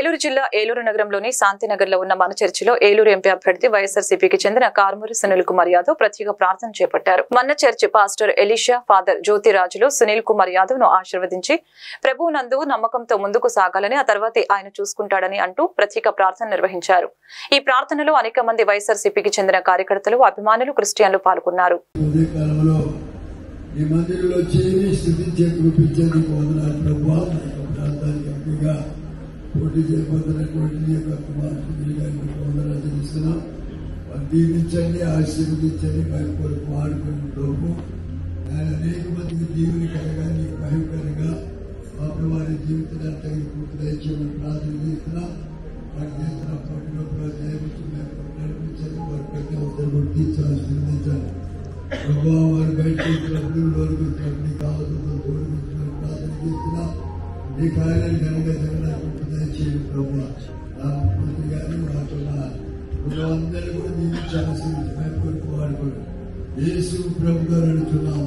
ఏలూరు జిల్లా ఏలూరు నగరంలోని శాంతినగర్ లో ఉన్న మన చర్చిలో ఏలూరు ఎంపీ అభ్యర్థి వైఎస్ఆర్సీపీకి చెందిన కారుమూరి సునీల్ కుమార్ యాదవ్ ప్రత్యేక ప్రార్థన చేపట్టారు. మన church pastor Elisha, father Jyothirajulu Sunil Kumar Yadav ను ఆశీర్వదించి ప్రభువు నందు నమ్మకంతో ముందుకు సాగాలని, ఆ తర్వాత ఆయన చూసుకుంటాడని అంటూ ప్రత్యేక ప్రార్థన నిర్వహించారు. ఈ ప్రార్థనలో అనేక మంది వైఎస్ఆర్సీపీకి చెందిన కార్యకర్తలు, అభిమానులు, క్రిస్టియన్లు పాల్గొన్నారు. పోటీ చేయబోతున్నటువంటి కుమార్తె గారికి వందనాలు తెలుస్తున్నాం. దీవించండి, ఆశీర్వదించండి, కొరకు వాడుకునే లోపు ఆయన అనేక మందికి దీవునికరంగా నీకు భయంకరంగా పాపం వారి జీవితాన్ని తగిన పూర్తి దయచేయమని ప్రార్థన చేస్తున్నాం. వారు చేస్తున్న పోటీలో నడిపించండి, వారి ప్రతి ఒక్కరు గుర్తించి ఆశీర్వదించాలి. వారు బయటకు వచ్చినప్పుడు లోనికి వచ్చినప్పుడు కావాల్సిన తోడుకుంటున్న ప్రార్థన చేస్తున్నాం. ఈ కార్యాలు ఘనంగా జరగడానికి దయచేయండి ప్రభు. నా ముఖ్యమంత్రి గారు అందరూ కూడా దీవించాల్సి వాడుకోండి. యేసు ప్రభు గారు అడుగుతున్నాము.